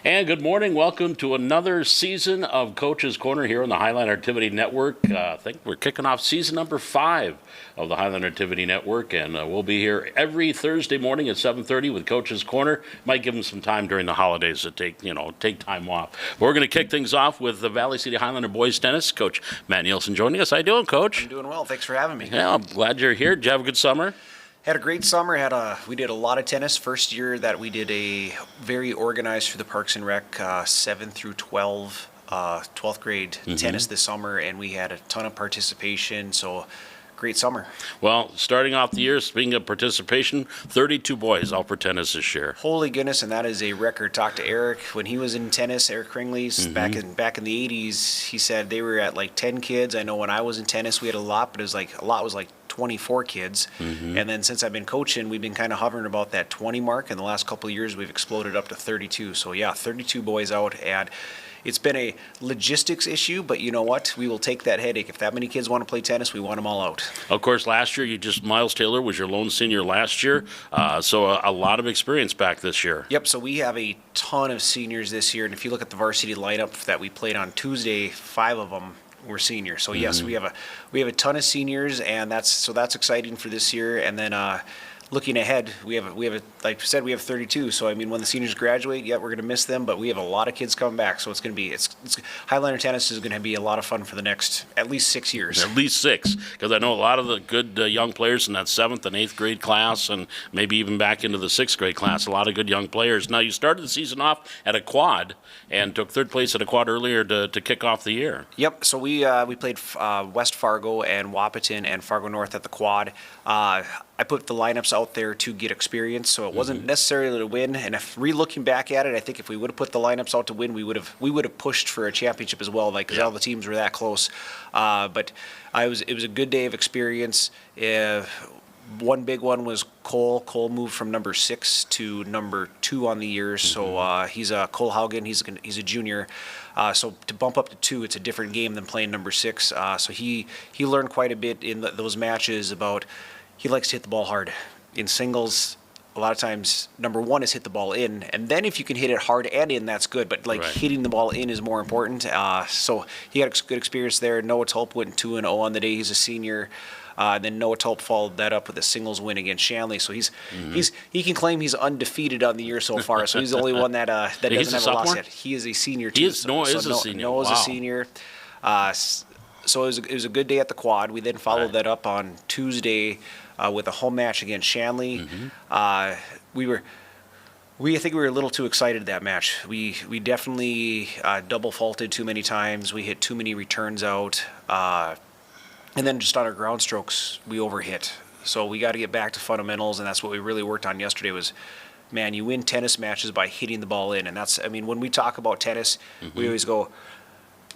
And good morning. Welcome to another season of Coach's Corner here on the Highline Activity Network. I think we're kicking off season number 5 of the Highline Activity Network, and we'll be here every Thursday morning at 7:30 with Coach's Corner. Might give them some time during the holidays to take time off. But we're going to kick things off with the Valley City Highlander boys tennis coach Matt Nielsen joining us. How you doing, Coach? I'm doing well. Thanks for having me. Yeah, I'm glad you're here. Did you have a good summer? Had a great summer. We did a lot of tennis. First year that we did a very organized through the Parks and Rec 7 through 12, 12th grade tennis this summer, and we had a ton of participation. So great summer. Well, starting off the year, speaking of participation, 32 boys out for tennis this year. Holy goodness, and that is a record. Talked to Eric when he was in tennis, Eric Kringley's, back in the 80s. He said they were at like 10 kids. I know when I was in tennis, we had a lot, but a lot was like 24 kids. And then since I've been coaching, we've been kind of hovering about that 20 mark. In the last couple of years, we've exploded up to 32. So yeah, 32 boys out, and it's been a logistics issue, but you know what? We will take that headache. If that many kids want to play tennis, we want them all out. Of course, last year, Miles Taylor was your lone senior last year, so a lot of experience back this year. Yep, so we have a ton of seniors this year, and if you look at the varsity lineup that we played on Tuesday, 5 of them were seniors. So yes, we have a ton of seniors, and that's exciting for this year. And then looking ahead, we have like I said, we have 32. So I mean, when the seniors graduate, yeah, we're going to miss them, but we have a lot of kids coming back. So it's going to be Highlander tennis is going to be a lot of fun for the next at least 6 years. At least 6, because I know a lot of the good young players in that 7th and 8th grade class, and maybe even back into the 6th grade class. A lot of good young players. Now, you started the season off at a quad and took 3rd place at a quad earlier to kick off the year. Yep. So we played West Fargo and Wahpeton and Fargo North at the quad. I put the lineups out there to get experience, so it wasn't necessarily to win. And if looking back at it, I think if we would have put the lineups out to win, we would have pushed for a championship as well, because all the teams were that close. But it was a good day of experience. One big one was Cole. Cole moved from number 6 to number 2 on the year. So he's Cole Haugen. He's a junior. So to bump up to 2, it's a different game than playing number 6. So he learned quite a bit in those matches about. He likes to hit the ball hard. In singles, a lot of times, number 1 is hit the ball in, and then if you can hit it hard and in, that's good, but hitting the ball in is more important. So he had a good experience there. Noah Tulp went 2-0 on the day. He's a senior. Then Noah Tulp followed that up with a singles win against Shanley. So he can claim he's undefeated on the year so far. So he's the only one that doesn't have a loss yet. He is a senior too. Noah is a senior. Noah's a senior. So it was a good day at the quad. We then followed that up on Tuesday with a home match against Shanley. I think we were a little too excited that match. We definitely double faulted too many times. We hit too many returns out. And then just on our ground strokes, we overhit. So we got to get back to fundamentals, and that's what we really worked on yesterday was, man, you win tennis matches by hitting the ball in. And when we talk about tennis, we always go,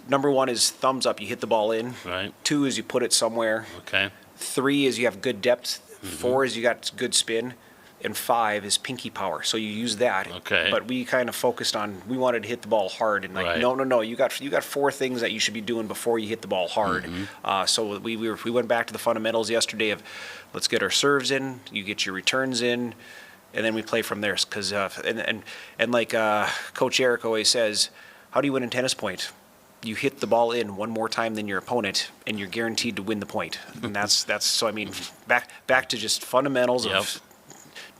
number 1 is thumbs up, you hit the ball in. Right. 2 is you put it somewhere. Okay. 3 is you have good depth. 4 is you got good spin. And 5 is pinky power. So you use that. Okay. But we kind of focused on, we wanted to hit the ball hard. And no, you got 4 things that you should be doing before you hit the ball hard. So we went back to the fundamentals yesterday of, let's get our serves in, you get your returns in, and then we play from there. Because and like Coach Eric always says, how do you win in tennis point? You hit the ball in one more time than your opponent, and you're guaranteed to win the point. And that's so I mean, back to just fundamentals of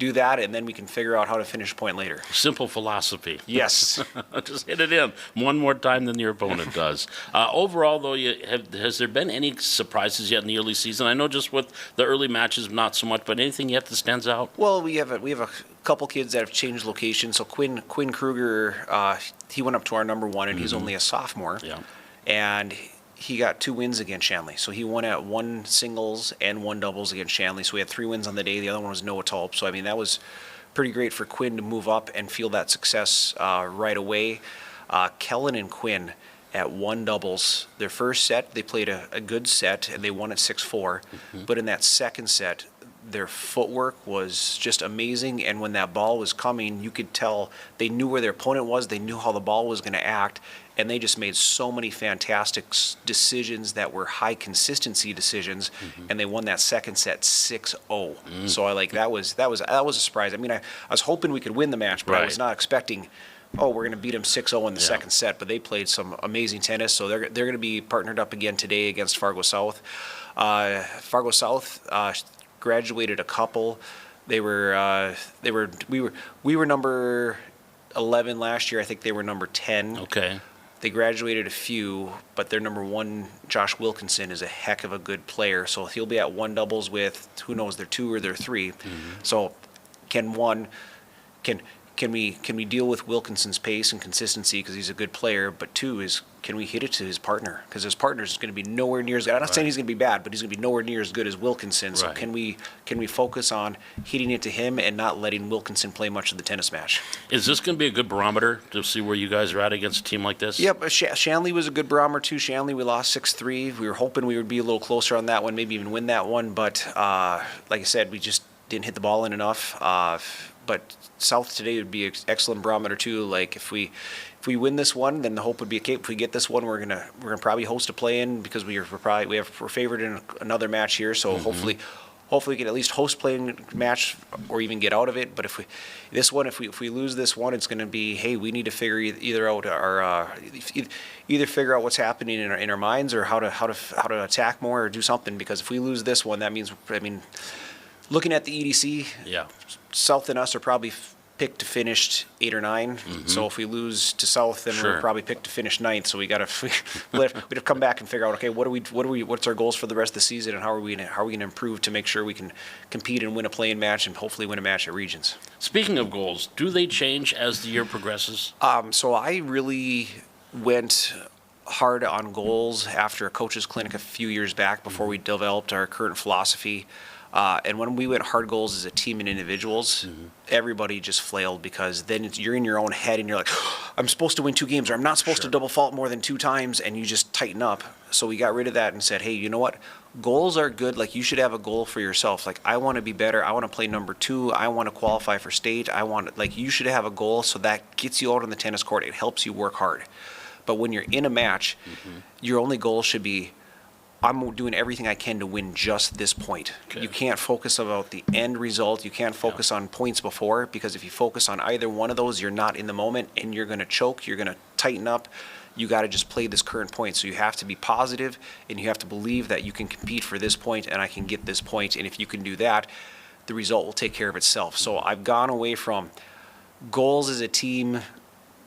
do that, and then we can figure out how to finish a point later. Simple philosophy. Yes. Just hit it in one more time than your opponent does. Overall, though, has there been any surprises yet in the early season? I know just with the early matches, not so much, but anything yet that stands out? Well, we have a couple kids that have changed location. So Quinn Kruger, he went up to our number 1, and he's only a sophomore. Yeah. And he got 2 wins against Shanley. So he won at 1 singles and 1 doubles against Shanley. So we had 3 wins on the day. The other one was Noah Tulp. So, I mean, that was pretty great for Quinn to move up and feel that success right away. Kellen and Quinn at 1 doubles. Their first set, they played a good set, and they won at 6-4. But in that second set, their footwork was just amazing, and when that ball was coming, you could tell they knew where their opponent was, they knew how the ball was going to act, and they just made so many fantastic decisions that were high consistency decisions, and they won that second set 6-0. So that was a surprise. I mean, I was hoping we could win the match, but I was not expecting oh, we're going to beat them 6-0 in the second set, but they played some amazing tennis. So they're going to be partnered up again today against Fargo South. Fargo South graduated a couple. We were number 11 last year. I think they were number 10. Okay. They graduated a few, but their number one, Josh Wilkinson, is a heck of a good player. So he'll be at one doubles with, who knows, their 2 or their 3. So can we deal with Wilkinson's pace and consistency because he's a good player? But 2 is, can we hit it to his partner? Because his partner is going to be nowhere near as good. I'm not saying he's going to be bad, but he's going to be nowhere near as good as Wilkinson. So can we focus on hitting it to him and not letting Wilkinson play much of the tennis match? Is this going to be a good barometer to see where you guys are at against a team like this? Yep, Shanley was a good barometer too. Shanley, we lost 6-3. We were hoping we would be a little closer on that one, maybe even win that one. But like I said, we just didn't hit the ball in enough. But South today would be an excellent barometer too. Like if we win this one, then the hope would be, okay, if we get this one, we're gonna probably host a play-in because we're favored in another match here. So hopefully we can at least host play-in match or even get out of it. But if we lose this one, it's going to be, hey, we need to figure either figure out what's happening in our minds or how to attack more or do something. Because if we lose this one, that means, looking at the EDC, South and us are probably picked to finish 8 or 9. So if we lose to South, then we're probably picked to finish 9th. So we'd have to come back and figure out, okay, what's our goals for the rest of the season, and how are we going to improve to make sure we can compete and win a play-in match and hopefully win a match at Regions. Speaking of goals, do they change as the year progresses? So I really went hard on goals after a coach's clinic a few years back before we developed our current philosophy. And when we went hard goals as a team and individuals, everybody just flailed because then you're in your own head and you're like, I'm supposed to win 2 games or I'm not supposed to double fault more than 2 times, and you just tighten up. So we got rid of that and said, hey, you know what? Goals are good. Like, you should have a goal for yourself. Like, I want to be better. I want to play number 2. I want to qualify for state. You should have a goal, so that gets you out on the tennis court. It helps you work hard. But when you're in a match, your only goal should be, I'm doing everything I can to win just this point. Okay. You can't focus about the end result. You can't focus on points before, because if you focus on either one of those, you're not in the moment and you're going to choke. You're going to tighten up. You got to just play this current point. So you have to be positive and you have to believe that you can compete for this point and I can get this point. And if you can do that, the result will take care of itself. So I've gone away from goals as a team,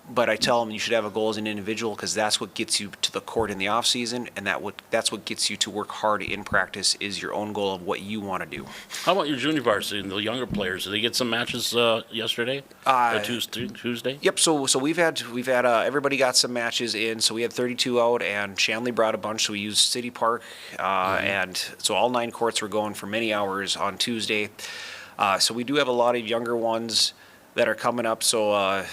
but I tell them you should have a goal as an individual, because that's what gets you to the court in the off season, and that's what gets you to work hard in practice, is your own goal of what you want to do. How about your junior varsity and the younger players? Did they get some matches yesterday? Tuesday? Yep. So we've had everybody got some matches in. So we had 32 out, and Shanley brought a bunch. So we used City Park, and so all 9 courts were going for many hours on Tuesday. So we do have a lot of younger ones that are coming up. So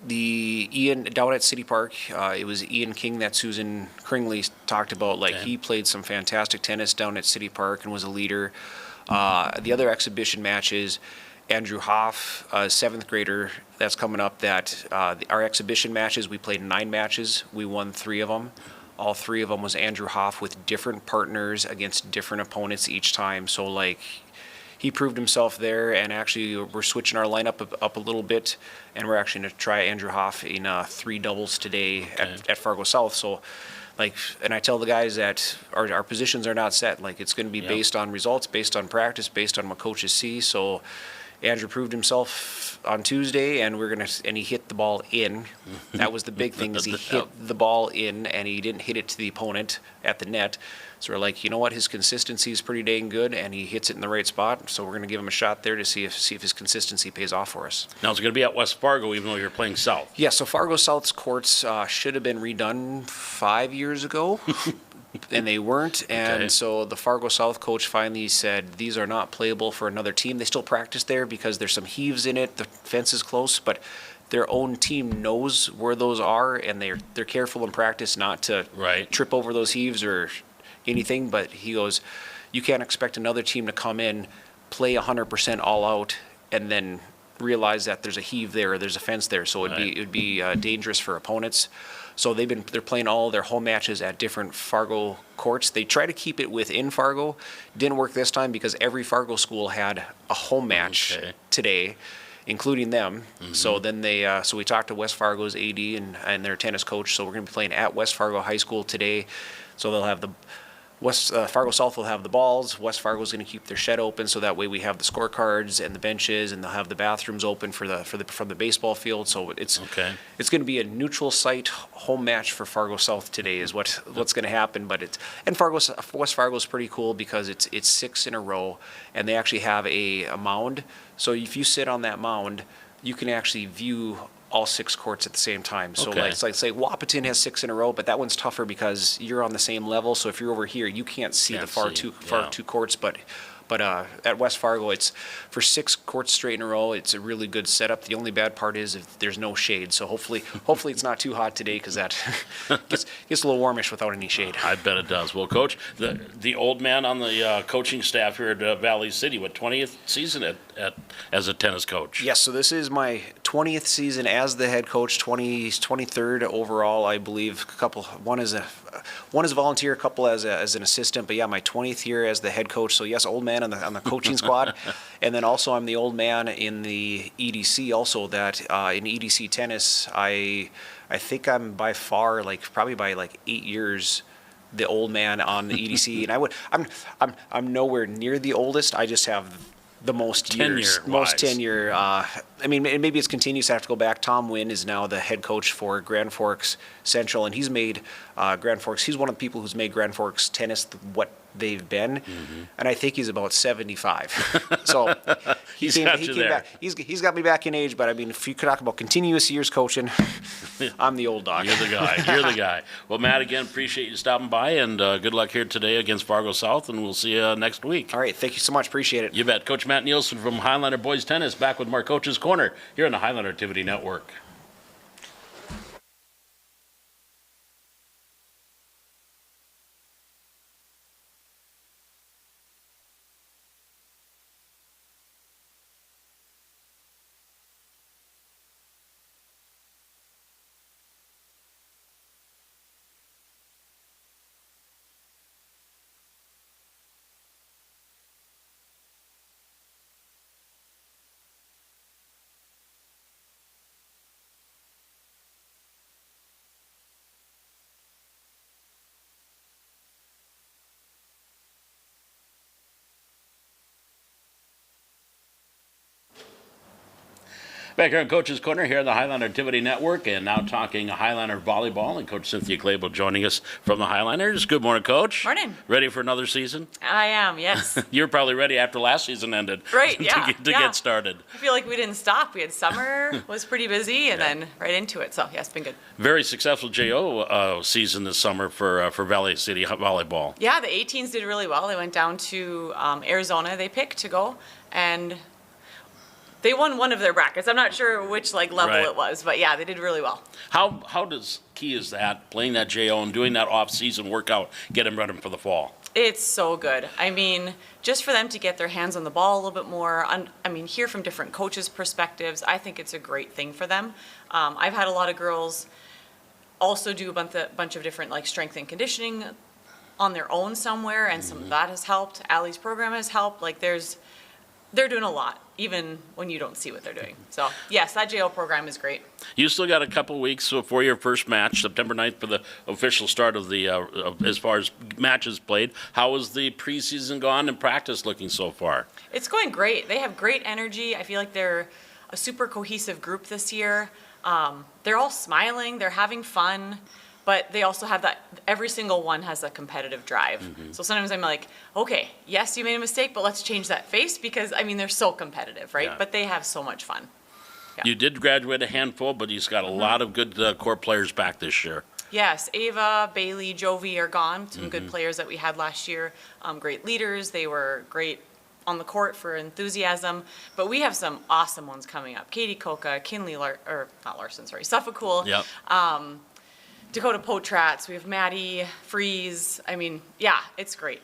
the Ian down at City Park, it was Ian King that Susan Kringley talked about. Like, he played some fantastic tennis down at City Park and was a leader. The other exhibition matches, Andrew Hoff, a 7th grader that's coming up, that our exhibition matches, we played 9 matches. We won 3 of them. All 3 of them was Andrew Hoff with different partners against different opponents each time. So, like, he proved himself there, and actually we're switching our lineup up a little bit, and we're actually going to try Andrew Hoff in 3 doubles today at Fargo South. So, like, and I tell the guys that our positions are not set. Like, it's going to be based on results, based on practice, based on what coaches see. So Andrew proved himself on Tuesday, and he hit the ball in. That was the big thing, is he hit the ball in, and he didn't hit it to the opponent at the net. So we're like, you know what, his consistency is pretty dang good, and he hits it in the right spot. So we're going to give him a shot there to see if his consistency pays off for us. Now, it's going to be at West Fargo, even though you're playing South. Yeah, so Fargo South's courts should have been redone 5 years ago, and they weren't. And so the Fargo South coach finally said, these are not playable for another team. They still practice there because there's some heaves in it. The fence is close, but their own team knows where those are, and they're careful in practice not to trip over those heaves or anything. But he goes, you can't expect another team to come in, play 100% all out, and then realize that there's a heave there or there's a fence there. So it would be dangerous for opponents. So they're playing all their home matches at different Fargo courts. They try to keep it within Fargo. Didn't work this time because every Fargo school had a home match today. including them. So then so we talked to West Fargo's AD and their tennis coach. So we're going to be playing at West Fargo High School today. So they'll have Fargo South will have the balls. West Fargo's going to keep their shed open, so that way we have the scorecards and the benches, and they'll have the bathrooms open from the baseball field. So it's going to be a neutral site home match for Fargo South today is what's going to happen. But West Fargo's pretty cool because it's 6 in a row, and they actually have a mound. So if you sit on that mound, you can actually view all 6 courts at the same time. So like say Wahpeton has 6 in a row, but that one's tougher because you're on the same level. So if you're over here, you can't see the far two courts. But at West Fargo, it's for 6 courts straight in a row. It's a really good setup. The only bad part is if there's no shade. So hopefully it's not too hot today, because that gets a little warmish without any shade. I bet it does. Well, Coach, the old man on the coaching staff here at Valley City, what, 20th season as a tennis coach? Yes. So this is my 20th season as the head coach. 23rd overall, I believe. One is a volunteer, a couple as an assistant. But yeah, my 20th year as the head coach. So yes, old man on the coaching squad, and then also I'm the old man in the EDC. Also, that in EDC tennis, I think I'm by far, probably by 8 years, the old man on the EDC, and I'm nowhere near the oldest. I just have the most years, most tenure. I mean, maybe it's continuous. I have to go back. Tom Wynn is now the head coach for Grand Forks Central, and he's made Grand Forks. He's one of the people who's made Grand Forks tennis what they've been, and I think he's about 75. So he came back. He's got me back in age, but I mean, if you could talk about continuous years coaching, I'm the old dog. You're the guy. Well, Matt, again, appreciate you stopping by, and good luck here today against Fargo South, and we'll see you next week. All right, thank you so much. Appreciate it. You bet. Coach Matt Nielsen from Highlander Boys Tennis, back with more Coach's Corner here on the Highlander Activity Network. Back here on Coach's Corner here on the Highlander Activity Network, and now talking Highlander volleyball, and Coach Cynthia Clable joining us from the Highlanders. Good morning, Coach. Morning. Ready for another season? I am, yes. You're probably ready after last season ended. Right, yeah. to get started. I feel like we didn't stop. We had summer, was pretty busy, and then right into it. So, yeah, it's been good. Very successful JO season this summer for Valley City volleyball. Yeah, the 18s did really well. They went down to Arizona, they picked to go, and they won one of their brackets. I'm not sure which level it was, but yeah, they did really well. How key is that, playing that JO and doing that off-season workout, get them ready for the fall? It's so good. I mean, just for them to get their hands on the ball a little bit more, hear from different coaches' perspectives, I think it's a great thing for them. I've had a lot of girls also do a bunch of different strength and conditioning on their own somewhere, and some of that has helped. Allie's program has helped. They're doing a lot, even when you don't see what they're doing. So, yes, that JO program is great. You still got a couple weeks before your first match, September 9th, for the official start of the, as far as matches played. How has the preseason gone and practice looking so far? It's going great. They have great energy. I feel like they're a super cohesive group this year. They're all smiling. They're having fun. But they also have that, every single one has a competitive drive. So sometimes I'm like, okay, yes, you made a mistake, but let's change that face because, they're so competitive, right? Yeah. But they have so much fun. Yeah. You did graduate a handful, but you've got a lot of good core players back this year. Yes, Ava, Bailey, Jovi are gone. Some good players that we had last year. Great leaders. They were great on the court for enthusiasm. But we have some awesome ones coming up. Katie Koka, Kinley, Suffolk. Yep. Dakota Potratz, we have Maddie, Freeze. It's great.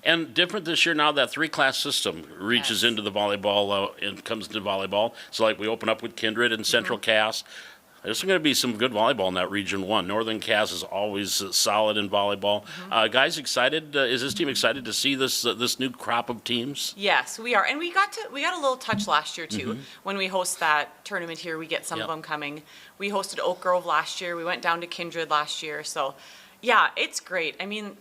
And different this year now, that 3-class system reaches into the volleyball and comes into volleyball. So we open up with Kindred and Central Cass. There's going to be some good volleyball in that Region 1. Northern Cass is always solid in volleyball. Guys excited? Is this team excited to see this new crop of teams? Yes, we are. And we got a little touch last year too. When we host that tournament here, we get some of Yep. them coming. We hosted Oak Grove last year. We went down to Kindred last year. So yeah, it's great. I mean,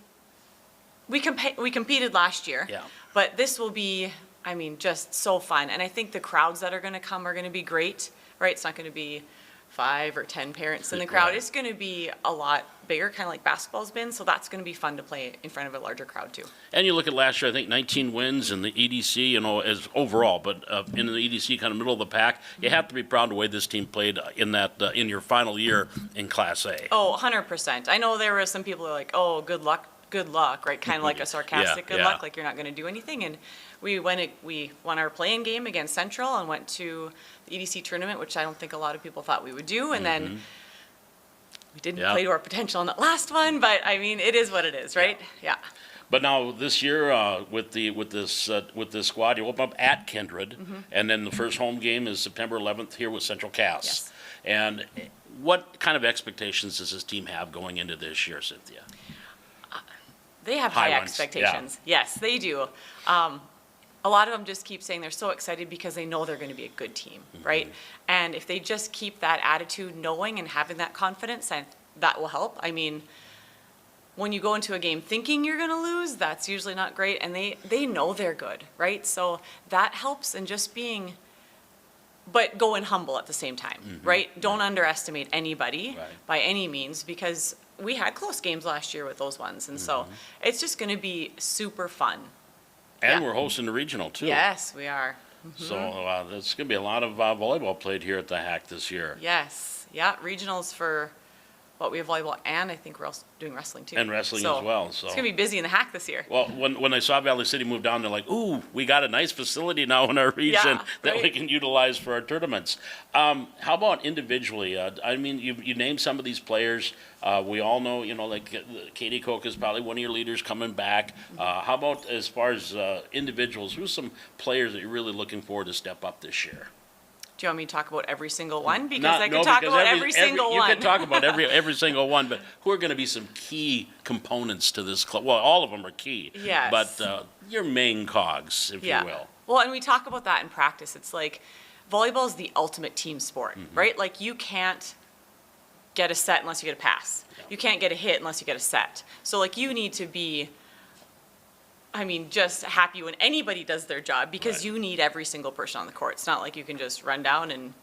we competed last year. Yeah. But this will be, I mean, just so fun. And I think the crowds that are going to come are going to be great, right? It's not going to be 5 or 10 parents in the crowd. Right. It's going to be a lot bigger, kind of like basketball's been. So that's going to be fun to play in front of a larger crowd too. And you look at last year, I think 19 wins in the EDC, as overall, but in the EDC, kind of middle of the pack. You have to be proud of the way this team played in in your final year in Class A. Oh, 100%. I know there were some people who are like, oh, good luck, right? Kind of like a sarcastic good luck, like you're not going to do anything. And we won our playing game against Central and went to the EDC tournament, which I don't think a lot of people thought we would do. And then we didn't play to our potential in that last one, but I mean, it is what it is, right? Yeah. But now this year, with this squad, you open up at Kindred, and then the first home game is September 11th here with Central Cass. Yes. And what kind of expectations does this team have going into this year, Cynthia? They have High high ones, expectations. Yes, they do. A lot of them just keep saying they're so excited because they know they're going to be a good team, right? And if they just keep that attitude, knowing and having that confidence, and that will help. I mean, when you go into a game thinking you're going to lose, that's usually not great. And they know they're good, right? So that helps, and just being, but going humble at the same time, right? Don't underestimate anybody by any means, because we had close games last year with those ones. And so it's just going to be super fun. And Yeah. we're hosting the regional, too. Yes, we are. So there's going to be a lot of volleyball played here at the Hack this year. Yes. Yeah. Regionals for what we have volleyball, and I think we're also doing wrestling too. And wrestling as well. So it's going to be busy in the Hack this year. Well, when I saw Valley City move down, they're like, ooh, we got a nice facility now in our region that we right. can utilize for our tournaments. How about individually? I mean, you name some of these players. We all know, like Katie Koch is probably one of your leaders coming back. How about as far as individuals? Who's some players that you're really looking forward to step up this year? Do you want me to talk about every single one? Because I could talk about every single one. You can talk about every single one, but who are going to be some key components to this club? Well, all of them are key. Yes. But your main cogs, if you will. Well, and we talk about that in practice. It's like volleyball is the ultimate team sport, right? Like you can't get a set unless you get a pass. You can't get a hit unless you get a set. So like you need to be, I mean, just happy when anybody does their job, because you need every single person on the court. It's not like you can just run down and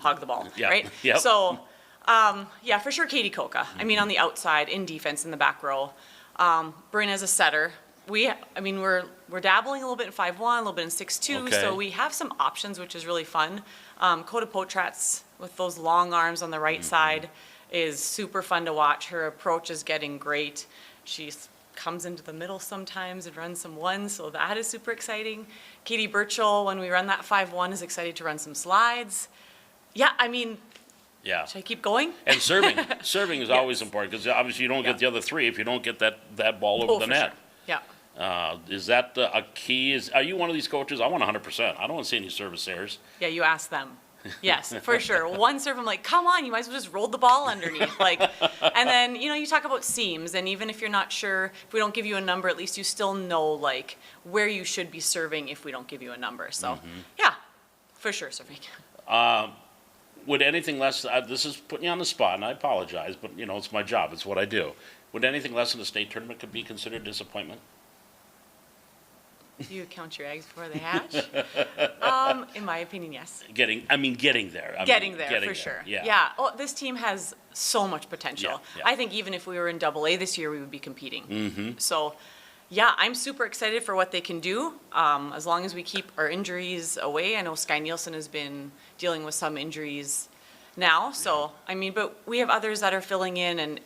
hog the ball, right? Yep. So, yeah, for sure, Katie Koka. I mean, on the outside, in defense, in the back row. Bryn as a setter. We're dabbling a little bit in 5-1, a little bit in 6-2, Okay. so we have some options, which is really fun. Coda Potratz with those long arms on the right side is super fun to watch. Her approach is getting great. She comes into the middle sometimes and runs some ones, so that is super exciting. Katie Birchall, when we run that 5-1, is excited to run some slides. Yeah, I mean, Yeah. should I keep going? And serving is always important, because obviously you don't get the other three if you don't get that ball over the for net. Sure. Yeah. Is that a key? Are you one of these coaches? I want 100%. I don't want to see any service errors. Yeah, you ask them. Yes, for sure. One serve, I'm like, come on, you might as well just roll the ball underneath. Like, and then, you talk about seams, and even if you're not sure, if we don't give you a number, at least you still know, like, where you should be serving if we don't give you a number. So, yeah, for sure, serving. Would anything less, this is putting you on the spot, and I apologize, but, it's my job. It's what I do. Would anything less than a state tournament could be considered disappointment? Do you count your eggs before they hatch? In my opinion, yes. Getting there. Getting there, for sure. Yeah. Yeah. Oh, this team has so much potential. Yeah. I think even if we were in AA this year, we would be competing. So, yeah, I'm super excited for what they can do, as long as we keep our injuries away. I know Sky Nielsen has been dealing with some injuries now. So, I mean, but we have others that are filling in, and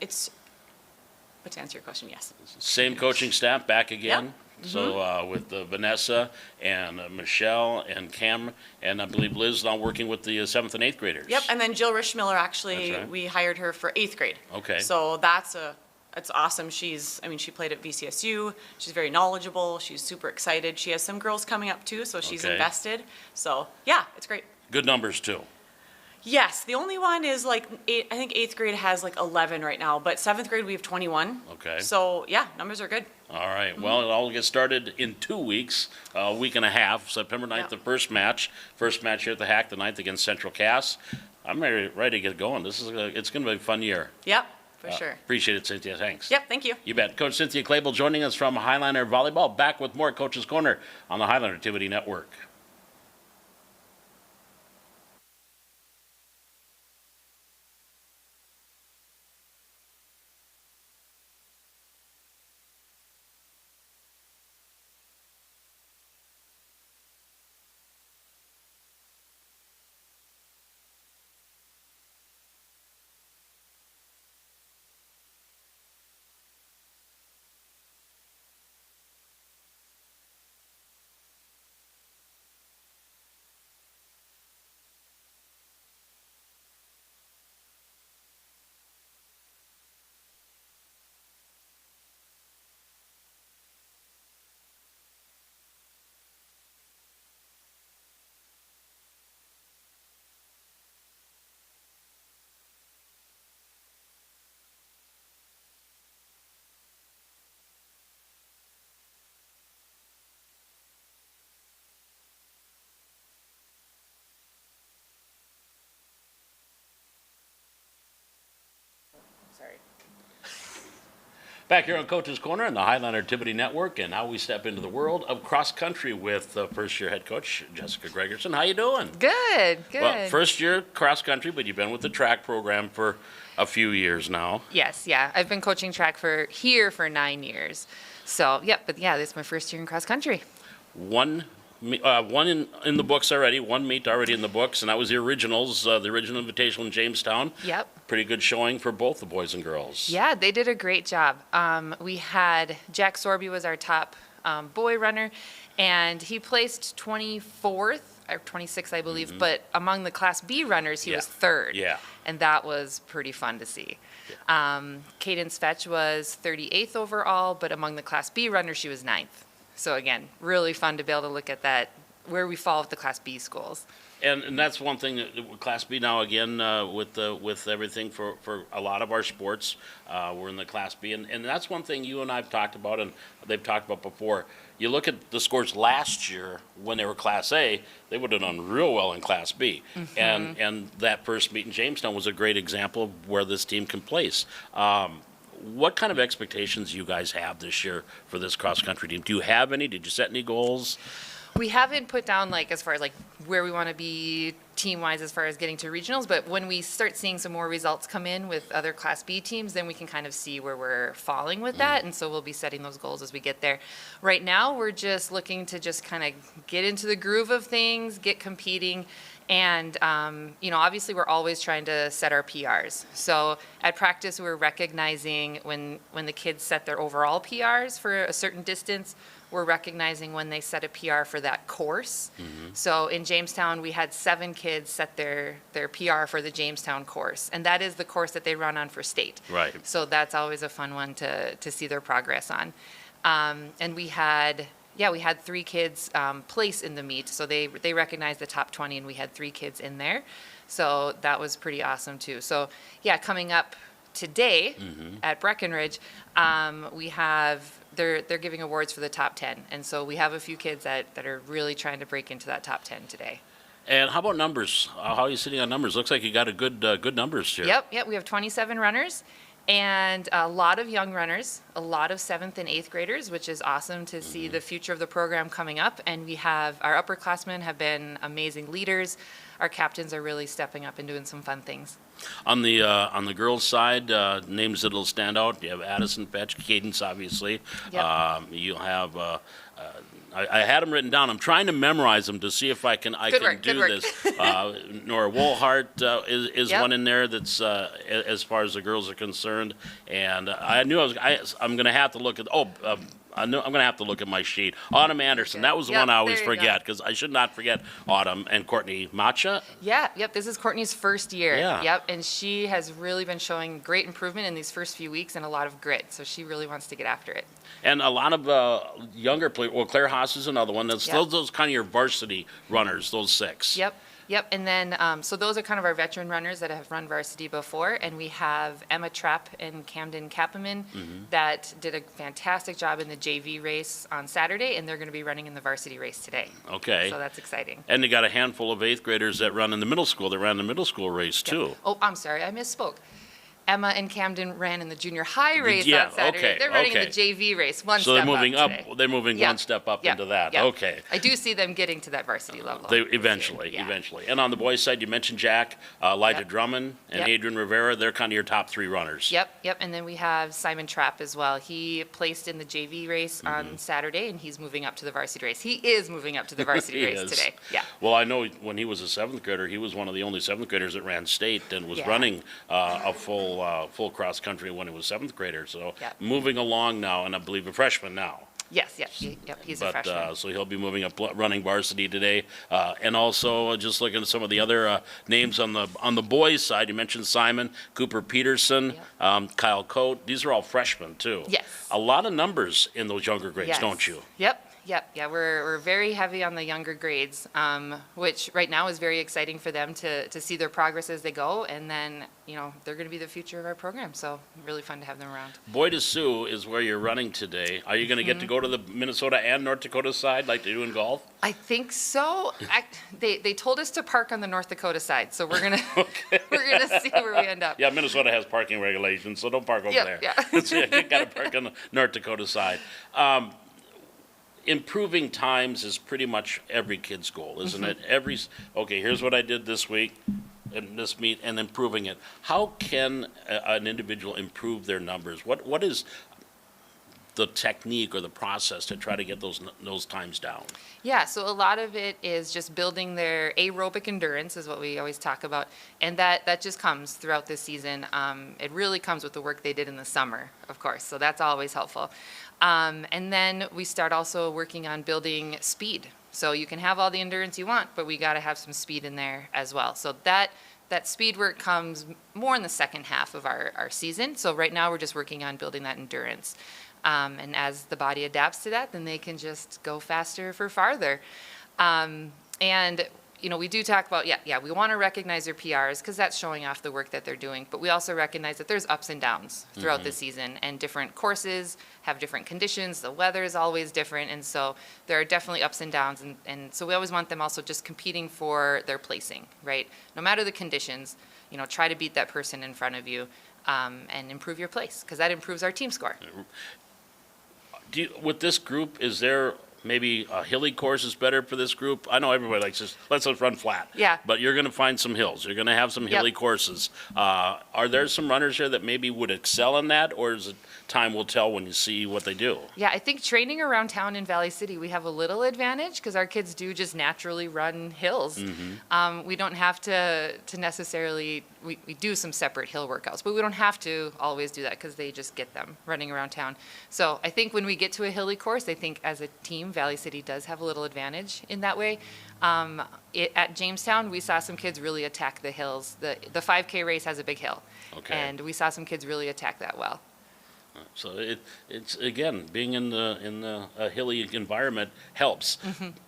but to answer your question, yes. Same coaching staff back again. Yep. So with Vanessa and Michelle and Cam, and I believe Liz now working with the 7th and 8th graders. Yep, and then Jill Rishmiller, actually, That's right. we hired her for 8th grade. Okay. So it's awesome. She played at VCSU. She's very knowledgeable. She's super excited. She has some girls coming up too, so she's Okay. invested. So, yeah, it's great. Good numbers too. Yes, the only one is like, I think 8th grade has like 11 right now, but 7th grade we have 21. Okay. So, yeah, numbers are good. All right. Well, it all gets started in 2 weeks, a week and a half. September 9th, Yeah. the first match. First match here at the Hack, the 9th against Central Cass. I'm ready to get going. It's going to be a fun year. Yep, for sure. Appreciate it, Cynthia. Thanks. Yep, thank you. You bet. Coach Cynthia Clable joining us from Highliner Volleyball. Back with more Coach's Corner on the Highliner Activity Network. Sorry. Back here on Coach's Corner on the Highliner Activity Network, and now we step into the world of cross country with first-year head coach Jessica Gregerson. How you doing? Good, good. Well, first year cross country, but you've been with the track program for a few years now. Yes, yeah. I've been coaching track for 9 years. So, this is my first year in cross country. One in the books already, one meet already in the books, and that was the originals, the original Invitational in Jamestown. Yep. Pretty good showing for both the boys and girls. Yeah, they did a great job. We had Jack Sorby was our top boy runner, and he placed 24th or 26th, I believe. But among the Class B runners, he was third. Yeah. And that was pretty fun to see. Cadence Fetch was 38th overall, but among the Class B runners, she was 9th. So again, really fun to be able to look at that, where we fall with the Class B schools. And that's one thing that Class B now again with everything for a lot of our sports, we're in the Class B, and that's one thing you and I've talked about, and they've talked about before. You look at the scores last year when they were Class A, they would have done real well in Class B, and that first meet in Jamestown was a great example of where this team can place. What kind of expectations do you guys have this year for this cross-country team? Do you have any? Did you set any goals? We haven't put down as far as where we want to be team-wise as far as getting to regionals, but when we start seeing some more results come in with other Class B teams, then we can kind of see where we're falling with that, and so we'll be setting those goals as we get there. Right now, we're just looking to just kind of get into the groove of things, get competing, and obviously we're always trying to set our PRs. So at practice, we're recognizing when the kids set their overall PRs for a certain distance, we're recognizing when they set a PR for that course. So in Jamestown, we had 7 kids set their PR for the Jamestown course, and that is the course that they run on for state. Right. So that's always a fun one to see their progress on. And we had 3 kids place in the meet, so they recognized the top 20, and we had 3 kids in there. So that was pretty awesome too. So coming up today at Breckenridge, we have they're giving awards for the top 10, and so we have a few kids that are really trying to break into that top 10 today. And how about numbers? How are you sitting on numbers? Looks like you got a good numbers here. Yep. We have 27 runners. And a lot of young runners, a lot of 7th and 8th graders, which is awesome to see the future of the program coming up. And we have our upperclassmen have been amazing leaders. Our captains are really stepping up and doing some fun things. On the girls' side, names that'll stand out. You have Addison Fetch, Cadence, obviously. Yep. You'll have. I had them written down. I'm trying to memorize them to see if I can do this. Nora Woolhart is Yep. one in there that's as far as the girls are concerned. And I knew I'm going to have to look at. I'm going to have to look at my sheet. Autumn Anderson, that was the Yep, one I always there you forget because I should not forget Autumn and Courtney Macha. This is Courtney's first year. Yeah. Yep, and she has really been showing great improvement in these first few weeks and a lot of grit, so she really wants to get after it. And a lot of younger players. Well, Claire Haas is another one. That's Yep. those kind of your varsity runners, those 6. Yep. Yep, and then, so those are kind of our veteran runners that have run varsity before, and we have Emma Trapp and Camden Kappeman that did a fantastic job in the JV race on Saturday, and they're going to be running in the varsity race today. Okay. So that's exciting. And they got a handful of eighth graders that run in the middle school. They ran the middle school race Yep. too. Oh, I'm sorry, I misspoke. Emma and Camden ran in the junior high race yeah, on Saturday. okay, They're running in okay. the JV race, one So step they're moving up. today. They're moving Yeah, one step up yeah, into that. yeah. Okay. I do see them getting to that varsity level. They this year. eventually, Yeah. eventually. And on the boys' side, you mentioned Jack, Elijah Yep. Drummond, and Yep. Adrian Rivera. They're kind of your top three runners. Yep, and then we have Simon Trapp as well. He placed in the JV race Mm-hmm. on Saturday, and he's moving up to the varsity race. He is moving up to the varsity He race is. today. Yeah. Well, I know when he was a seventh grader, he was one of the only seventh graders that ran state and was Yeah. running a full cross country when he was seventh grader. So Yep. moving along now, and I believe a freshman now. Yes, he's a freshman. But so he'll be moving up, running varsity today, and also just looking at some of the other names on the boys' side. You mentioned Simon, Cooper Peterson, Kyle Coate. These are all freshmen too. Yes. A lot of numbers in those younger grades, Yes. don't you? Yep. Yeah, we're very heavy on the younger grades, which right now is very exciting for them to see their progress as they go, and then, they're going to be the future of our program, so really fun to have them around. Boy to Sioux is where you're running today. Are you going to get to go to the Minnesota and North Dakota side like they do in golf? I think so. They told us to park on the North Dakota side, so we're gonna we're gonna see where we end up. Yeah, Minnesota has parking regulations, so don't park over Yep, there. yeah. So you got to park on the North Dakota side. Improving times is pretty much every kid's goal, isn't it? Okay, here's what I did this week in this meet, and improving it. How can an individual improve their numbers? What is the technique or the process to try to get those times down? Yeah, so a lot of it is just building their aerobic endurance is what we always talk about, and that just comes throughout the season. It really comes with the work they did in the summer, of course, so that's always helpful. And then we start also working on building speed. So you can have all the endurance you want, but we got to have some speed in there as well. So that speed work comes more in the second half of our season. So right now we're just working on building that endurance. And as the body adapts to that, then they can just go faster for farther. And we do talk about, we want to recognize their PRs because that's showing off the work that they're doing. But we also recognize that there's ups and downs throughout the season, and different courses have different conditions. The weather is always different. And so there are definitely ups and downs. And so we always want them also just competing for their placing, right? No matter the conditions, try to beat that person in front of you and improve your place because that improves our team score. With this group, is there maybe a hilly course is better for this group? I know everybody likes this. Let's run flat. Yeah. But you're going to find some hills. You're going to have some hilly courses. Are there some runners here that maybe would excel in that, or is it time will tell when you see what they do? Yeah, I think training around town in Valley City, we have a little advantage because our kids do just naturally run hills. We don't have to necessarily, we do some separate hill workouts, but we don't have to always do that because they just get them running around town. So I think when we get to a hilly course, I think as a team, Valley City does have a little advantage in that way. At Jamestown, we saw some kids really attack the hills. The 5K race has a big hill. Okay. And we saw some kids really attack that well. So it's again, being in a hilly environment helps.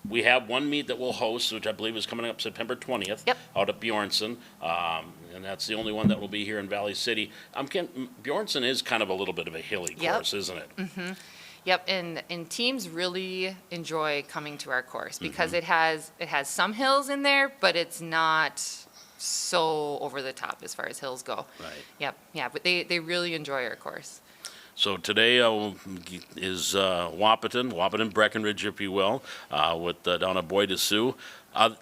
We have one meet that we'll host, which I believe is coming up September 20th. Yep. Out at Bjornson, and that's the only one that will be here in Valley City. Bjornson is kind of a little bit of a hilly Yep. course, isn't it? Yep, and teams really enjoy coming to our course because it has some hills in there, but it's not so over the top as far as hills go. Right. Yep, yeah, but they really enjoy our course. So today is Wahpeton Breckenridge, if you will, with down at Boy de Sioux.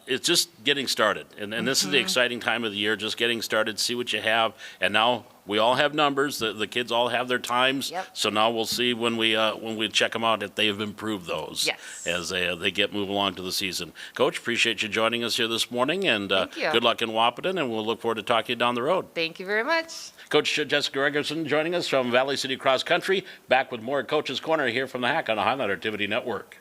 It's just getting started, and this is the exciting time of the year, just getting started, see what you have, and now we all have numbers, the kids all have their times, Yep. so now we'll see when we check them out if they have improved those Yes. as they move along to the season. Coach, appreciate you joining us here this morning, and Thank you. good luck in Wahpeton, and we'll look forward to talking to you down the road. Thank you very much. Coach Jessica Gregerson joining us from Valley City Cross Country, back with more Coach's Corner here from the Hack on the Highland Activity Network.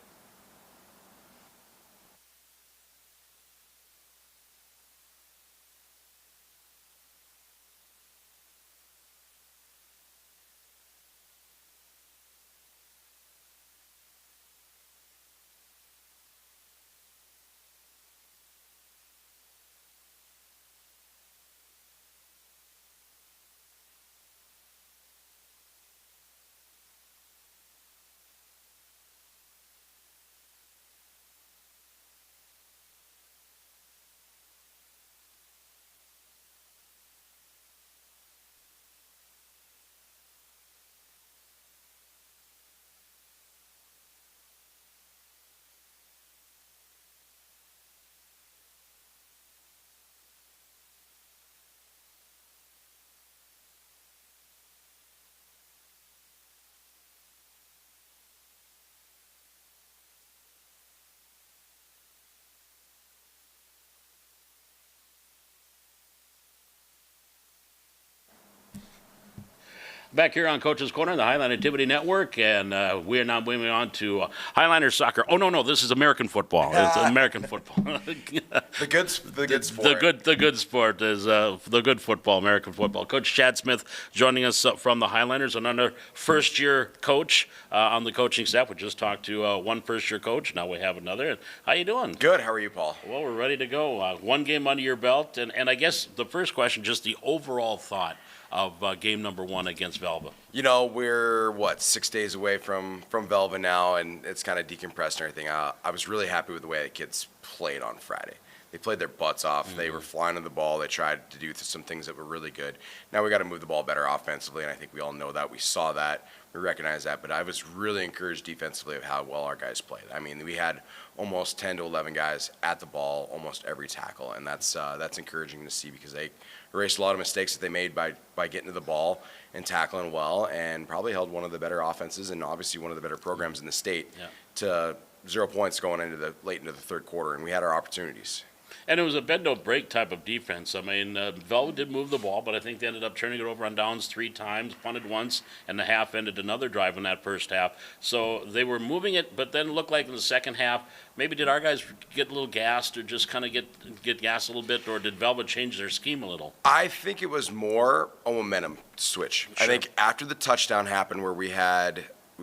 Back here on Coach's Corner, the Highline Activity Network, and we are now moving on to Highliner soccer. Oh no, this is American football. It's American football. The good sport. The good sport is the good football, American football. Coach Chad Smith joining us from the Highliners, another first-year coach on the coaching staff. We just talked to one first-year coach. Now we have another. How you doing? Good. How are you, Paul? Well, we're ready to go. One game under your belt, and I guess the first question, just the overall thought of game number 1 against Velva. You know, we're 6 days away from Velva now, and it's kind of decompressed and everything. I was really happy with the way the kids played on Friday. They played their butts off. Mm-hmm. They were flying on the ball. They tried to do some things that were really good. Now we got to move the ball better offensively, and I think we all know that. We saw that. We recognize that. But I was really encouraged defensively of how well our guys played. I mean, we had almost 10 to 11 guys at the ball almost every tackle, and that's encouraging to see because they erased a lot of mistakes that they made by getting to the ball and tackling well, and probably held one of the better offenses and obviously one of the better programs in the state to 0 points going into late into the third quarter, and we had our opportunities. And it was a bend don't break type of defense. I mean, Velva did move the ball, but I think they ended up turning it over on downs 3 times, punted once, and the half ended another drive in that first half. So they were moving it, but then it looked like in the second half, maybe did our guys get a little gassed or just kind of get gassed a little bit, or did Velva change their scheme a little? I think it was more a momentum switch. Sure. I think after the touchdown happened where we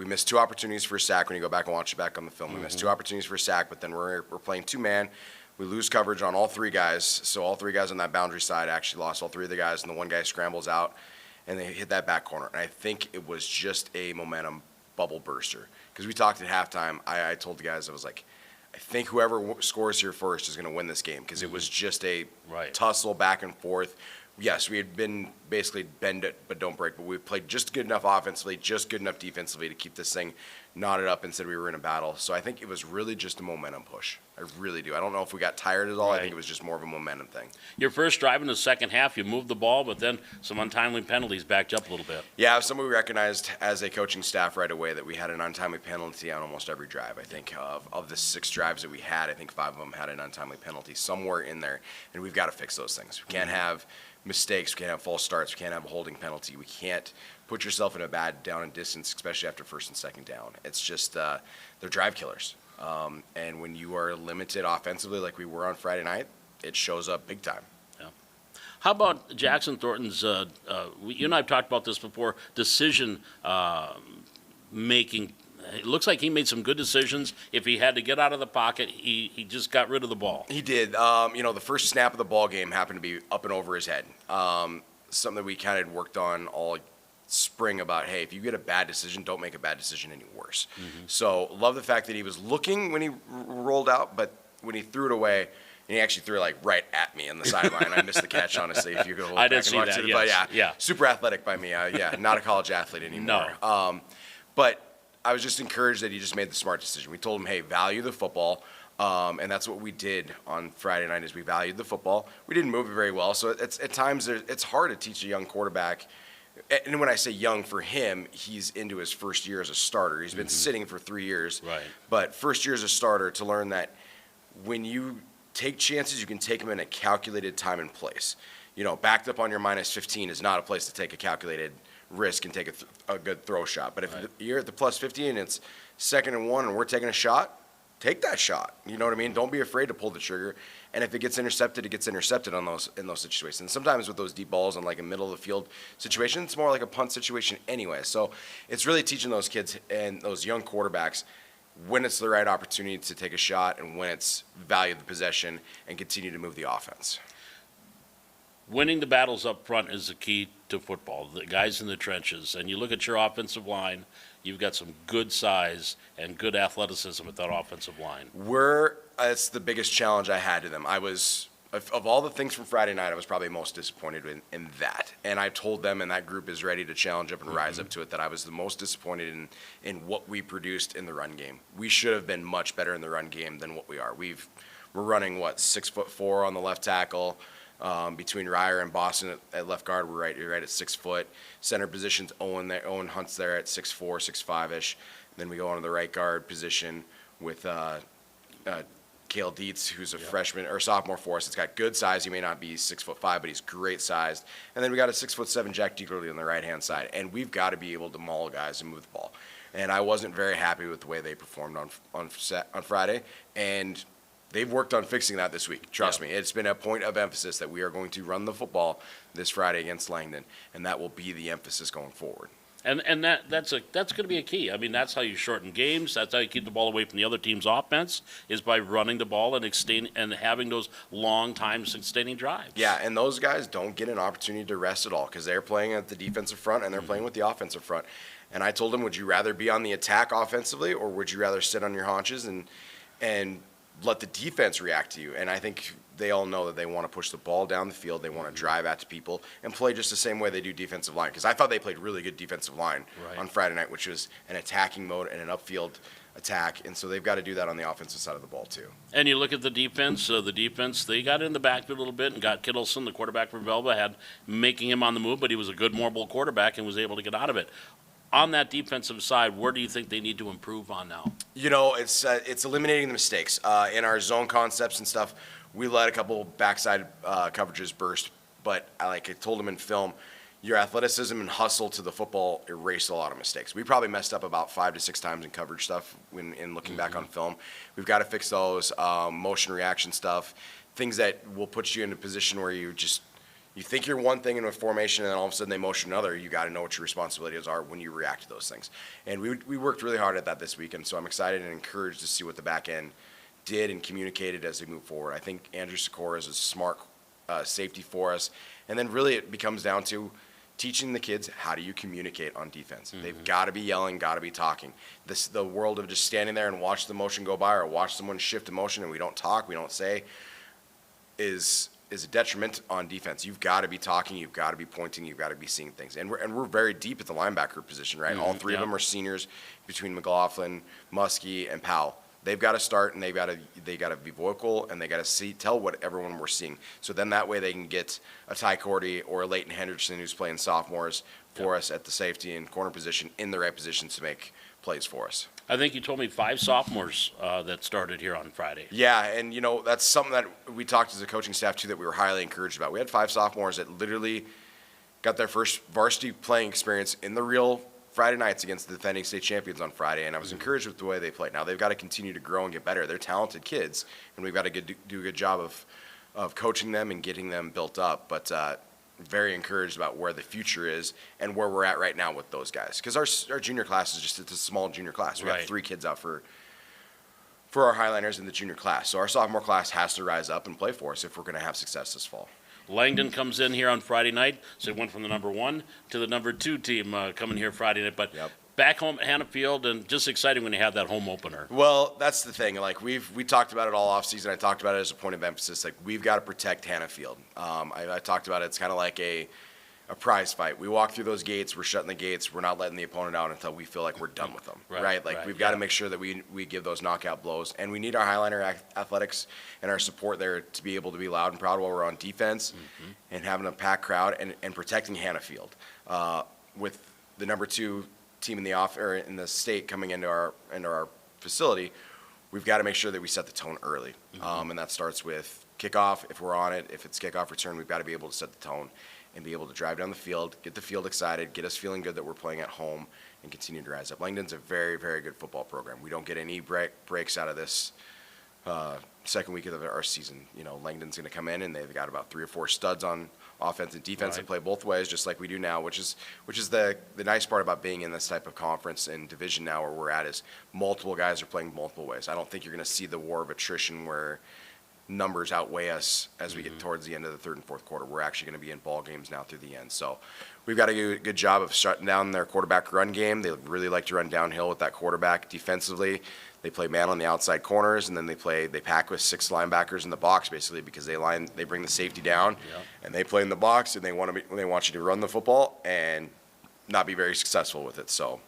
missed 2 opportunities for a sack. When you go back and watch it back on the film, we missed 2 opportunities for a sack, but then we're playing 2-man. We lose coverage on all 3 guys, so all 3 guys on that boundary side actually lost all 3 of the guys, and the one guy scrambles out, and they hit that back corner. And I think it was just a momentum bubble burster. Because we talked at halftime, I told the guys, I was like, I think whoever scores here first is going to win this game, because it was just a tussle back and forth. Yes, we had been basically bend it but don't break, but we played just good enough offensively, just good enough defensively to keep this thing knotted up and said we were in a battle. So I think it was really just a momentum push. I really do. I don't know if we got tired at all. I think it was just more of a momentum thing. Your first drive in the second half, you moved the ball, but then some untimely penalties backed up a little bit. Yeah, something we recognized as a coaching staff right away, that we had an untimely penalty on almost every drive. I think of the 6 drives that we had, I think 5 of them had an untimely penalty somewhere in there, and we've got to fix those things. We can't have mistakes. We can't have false starts. We can't have a holding penalty. We can't put yourself in a bad down and distance, especially after first and second down. It's just they're drive killers. And when you are limited offensively like we were on Friday night, it shows up big time. Yeah. How about Jackson Thornton's, you and I have talked about this before, decision making? It looks like he made some good decisions. If he had to get out of the pocket, he just got rid of the ball. He did. The first snap of the ball game happened to be up and over his head. Something that we kind of worked on all spring about, hey, if you get a bad decision, don't make a bad decision any worse. Mm-hmm. So love the fact that he was looking when he rolled out, but when he threw it away, and he actually threw it like right at me on the sideline. I missed the catch, honestly. If you go I did see that. It, yes. But yeah, super athletic by me. Not a college athlete anymore. No. But I was just encouraged that he just made the smart decision. We told him, hey, value the football. And that's what we did on Friday night, is we valued the football. We didn't move it very well. So at times it's hard to teach a young quarterback. And when I say young, for him, he's into his first year as a starter. He's been sitting for 3 years. Right. But first year as a starter, to learn that when you take chances, you can take them in a calculated time and place. Backed up on your minus 15 is not a place to take a calculated risk and take a good throw shot. But if you're at the plus 50 and it's 2nd and 1 and we're taking a shot, take that shot. You know what I mean? Don't be afraid to pull the trigger. And if it gets intercepted, it gets intercepted in those situations. And sometimes with those deep balls in like a middle of the field situation, it's more like a punt situation anyway. So it's really teaching those kids and those young quarterbacks when it's the right opportunity to take a shot and when it's value the possession and continue to move the offense. Winning the battles up front is the key to football, the guys in the trenches. And you look at your offensive line, you've got some good size and good athleticism with that offensive line. That's the biggest challenge I had to them. Of all the things from Friday night, I was probably most disappointed in that. And I told them, and that group is ready to challenge up and rise up to it, that I was the most disappointed in what we produced in the run game. We should have been much better in the run game than what we are. We're running, 6'4" on the left tackle. Between Ryer and Boston at left guard, you're right at 6 foot. Center positions, Owen Hunt's there at 6'4", 6'5"-ish. Then we go on to the right guard position with Kale Dietz, who's a freshman or sophomore for us. It's got good size. He may not be 6'5", but he's great sized. And then we got a 6'7" Jack Deagerly on the right-hand side. And we've got to be able to maul guys and move the ball. And I wasn't very happy with the way they performed on Friday. And they've worked on fixing that this week. Trust me. It's been a point of emphasis that we are going to run the football this Friday against Langdon. And that will be the emphasis going forward. And that's going to be a key. I mean, that's how you shorten games. That's how you keep the ball away from the other team's offense, is by running the ball and having those long time sustaining drives. Yeah, and those guys don't get an opportunity to rest at all because they're playing at the defensive front and they're playing with the offensive front. And I told them, would you rather be on the attack offensively, or would you rather sit on your haunches and let the defense react to you? And I think they all know that they want to push the ball down the field. They want to drive at people and play just the same way they do defensive line. Because I thought they played really good defensive line on Friday night, which was an attacking mode and an upfield attack. And so they've got to do that on the offensive side of the ball too. And you look at the defense, they got in the backfield a little bit and got Kittleson, the quarterback for Velva, making him on the move, but he was a good mobile quarterback and was able to get out of it. On that defensive side, where do you think they need to improve on now? You know, it's eliminating the mistakes. In our zone concepts and stuff, we let a couple backside coverages burst, but like I told them in film, your athleticism and hustle to the football erased a lot of mistakes. We probably messed up about 5 to 6 times in coverage stuff in looking back on film. We've got to fix those motion reaction stuff, things that will put you in a position where you think you're one thing in a formation and then all of a sudden they motion another. You got to know what your responsibilities are when you react to those things. And we worked really hard at that this week, and so I'm excited and encouraged to see what the back end did and communicated as they move forward. I think Andrew Sikora is a smart safety for us. And then really it becomes down to teaching the kids, how do you communicate on defense? They've got to be yelling, got to be talking. The world of just standing there and watch the motion go by or watch someone shift a motion and we don't talk, we don't say, is a detriment on defense. You've got to be talking, you've got to be pointing, you've got to be seeing things. And we're very deep at the linebacker position, right? All three of them are seniors between McLaughlin, Muskie, and Powell. They've got to start and they got to be vocal and they got to tell what everyone we're seeing. So then that way they can get a Ty Cordy or a Leighton Henderson who's playing sophomores for us at the safety and corner position in the right positions to make plays for us. I think you told me 5 sophomores that started here on Friday. Yeah, and you know that's something that we talked as a coaching staff too that we were highly encouraged about. We had 5 sophomores that literally got their first varsity playing experience in the real Friday nights against the defending state champions on Friday, and I was encouraged with the way they played. Now they've got to continue to grow and get better. They're talented kids, and we've got to do a good job of coaching them and getting them built up. But very encouraged about where the future is and where we're at right now with those guys. Because our junior class is it's a small junior class. We got 3 kids out for our Highliners in the junior class. So our sophomore class has to rise up and play for us if we're going to have success this fall. Langdon comes in here on Friday night, so it went from the number 1 to the number 2 team coming here Friday night. But back home at Hannah Field, and just exciting when you have that home opener. Well, that's the thing. Like we talked about it all off season. I talked about it as a point of emphasis. Like we've got to protect Hannah Field. I talked about it. It's kind of like a prize fight. We walk through those gates. We're shutting the gates. We're not letting the opponent out until we feel like we're done with them. Right? Like we've got to make sure that we give those knockout blows, and we need our Highliner athletics and our support there to be able to be loud and proud while we're on defense and having a packed crowd and protecting Hannah Field with the number 2 team in the state coming into our facility. We've got to make sure that we set the tone early, and that starts with kickoff. If we're on it, if it's kickoff return, we've got to be able to set the tone and be able to drive down the field, get the field excited, get us feeling good that we're playing at home, and continue to rise up. Langdon's a very, very good football program. We don't get any breaks out of this second week of our season. You know, Langdon's going to come in and they've got about 3 or 4 studs on offense and defense and play both ways, just like we do now, which is the nice part about being in this type of conference and division now where we're at is multiple guys are playing multiple ways. I don't think you're going to see the war of attrition where numbers outweigh us as we get towards the end of the 3rd and 4th quarter. We're actually going to be in ball games now through the end. So we've got to do a good job of shutting down their quarterback run game. They really like to run downhill with that quarterback defensively. They play man on the outside corners, and then they pack with 6 linebackers in the box basically because they bring the safety down and they play in the box, and they want you to run the football and not be very successful with it. So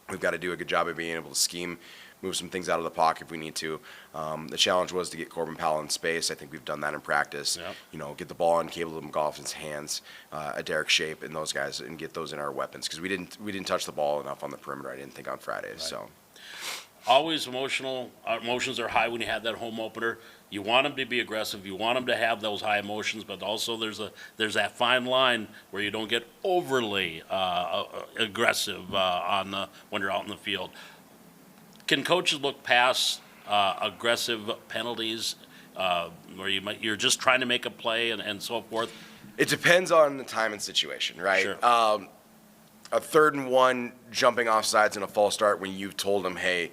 we've got to do a good job of being able to scheme, move some things out of the pocket if we need to. The challenge was to get Corbin Powell in space. I think we've done that in practice. You know, get the ball in Caleb McLaughlin's hands, a Derek Shape and those guys, and get those in our weapons because we didn't touch the ball enough on the perimeter. I didn't think on Friday. So. always emotions are high when you have that home opener. You want them to be aggressive. You want them to have those high emotions, but also there's that fine line where you don't get overly aggressive when you're out in the field. Can coaches look past aggressive penalties where you're just trying to make a play and so forth? It depends on the time and situation, right? Sure. A 3rd and 1 jumping off sides in a false start when you've told them, hey,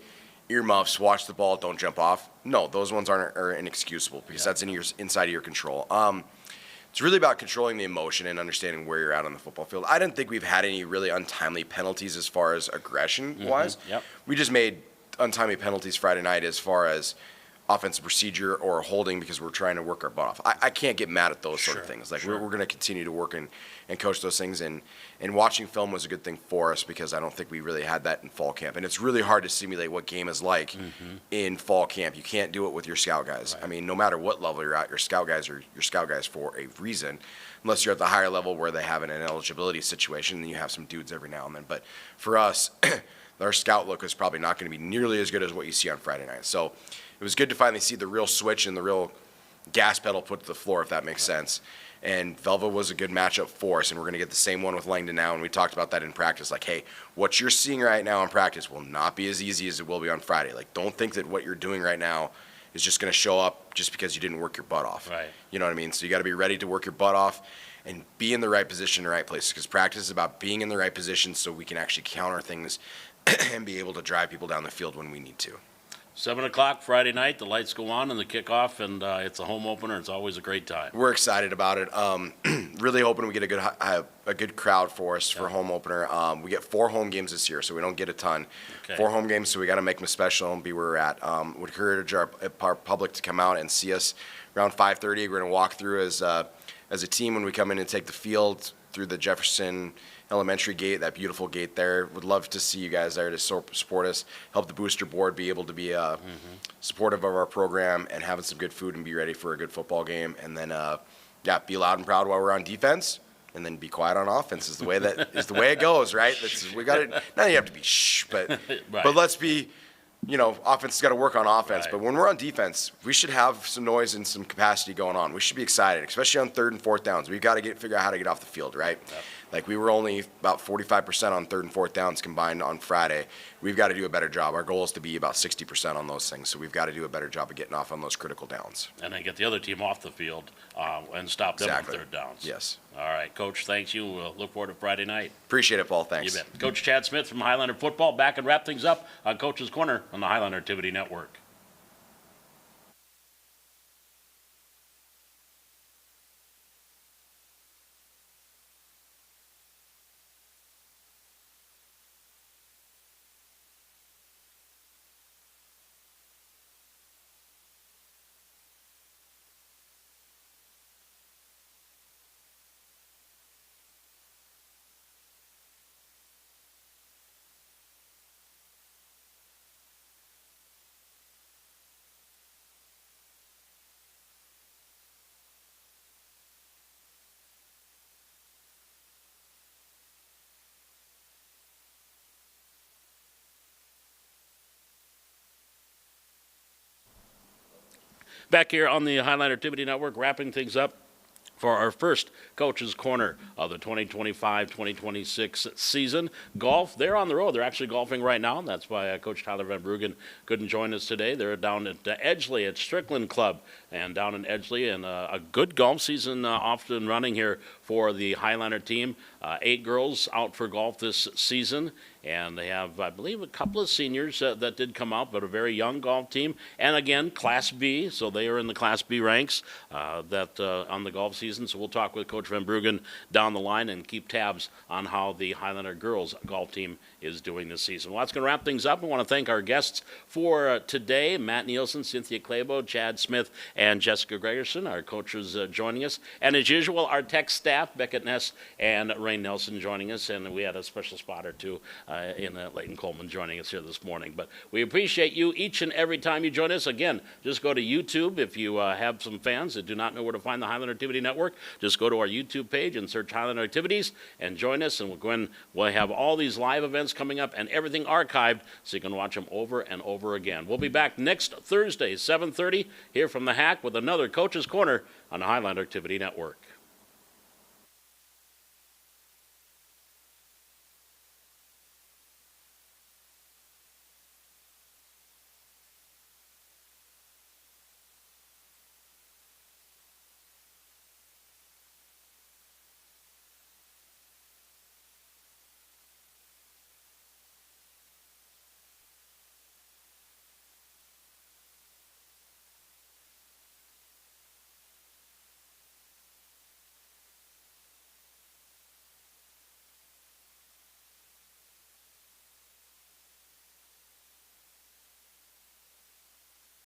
earmuffs, watch the ball, don't jump off. No, those ones are inexcusable because that's inside of your control. It's really about controlling the emotion and understanding where you're at on the football field. I didn't think we've had any really untimely penalties as far as aggression-wise. Yep. We just made untimely penalties Friday night as far as offensive procedure or holding because we're trying to work our butt off. I can't get mad at those sort of things. Like we're going to continue to work and coach those things. And watching film was a good thing for us because I don't think we really had that in fall camp. And it's really hard to simulate what game is like in fall camp. You can't do it with your scout guys. Right. I mean, no matter what level you're at, your scout guys are your scout guys for a reason. Unless you're at the higher level where they have an eligibility situation, then you have some dudes every now and then. But for us, our scout look is probably not going to be nearly as good as what you see on Friday night. So it was good to finally see the real switch and the real gas pedal put to the floor, if that makes sense. And Velva was a good matchup for us, and we're going to get the same one with Langdon now. And we talked about that in practice. Like, hey, what you're seeing right now in practice will not be as easy as it will be on Friday. Like, don't think that what you're doing right now is just going to show up just because you didn't work your butt off. Right. You know what I mean? So you got to be ready to work your butt off and be in the right position, in the right place. Because practice is about being in the right position so we can actually counter things and be able to drive people down the field when we need to. 7 o'clock Friday night, the lights go on and the kickoff, and it's a home opener. It's always a great time. We're excited about it. Really hoping we get a good crowd for us for home opener. We get 4 home games this year, so we don't get a ton. Okay. 4 home games, so we got to make them special and be where we're at. Would encourage our public to come out and see us around 5:30. We're going to walk through as a team when we come in and take the field through the Jefferson Elementary gate, that beautiful gate there. Would love to see you guys there to support us, help the booster board be able to be supportive of our program and having some good food and be ready for a good football game. And then, be loud and proud while we're on defense, and then be quiet on offense is the way it goes, right? We got it. Now you have to be but Right. but let's be. Offense has got to work on offense, Right. but when we're on defense, we should have some noise and some capacity going on. We should be excited, especially on 3rd and 4th downs. We've got to figure out how to get off the field, right? Yep. Like we were only about 45% on 3rd and 4th downs combined on Friday. We've got to do a better job. Our goal is to be about 60% on those things, so we've got to do a better job of getting off on those critical downs. And then get the other team off the field and stop them Exactly. on 3rd downs. Yes. All right, Coach, thanks you. We'll look forward to Friday night. Appreciate it, Paul. You Thanks. bet. Coach Chad Smith from Highlander Football back and wrap things up on Coach's Corner on the Highlander Activity Network. Back here on the Highlander Activity Network, wrapping things up for our first Coach's Corner of the 2025-2026 season. Golf, they're on the road. They're actually golfing right now. That's why Coach Tyler Van Bruggen couldn't join us today. They're down at Edgeley at Strickland Club and down in Edgeley. And a good golf season often running here for the Highlander team. 8 girls out for golf this season. And they have, I believe, a couple of seniors that did come out, but a very young golf team. And again, Class B, so they are in the Class B ranks on the golf season. So we'll talk with Coach Van Bruggen down the line and keep tabs on how the Highlander girls golf team is doing this season. Well, that's going to wrap things up. I want to thank our guests for today, Matt Nielsen, Cynthia Clabo, Chad Smith, and Jessica Gregerson, our coaches joining us. And as usual, our tech staff, Beckett Ness and Rain Nelson joining us. And we had a special spot or two in Leighton Coleman joining us here this morning. But we appreciate you each and every time you join us. Again, just go to YouTube if you have some fans that do not know where to find the Highlander Activity Network. Network. Just go to our YouTube page and search Highlander Activities and join us. And we'll have all these live events coming up and everything archived so you can watch them over and over again. We'll be back next Thursday, 7:30, here from the Hack with another Coach's Corner on the Highlander Activity Network.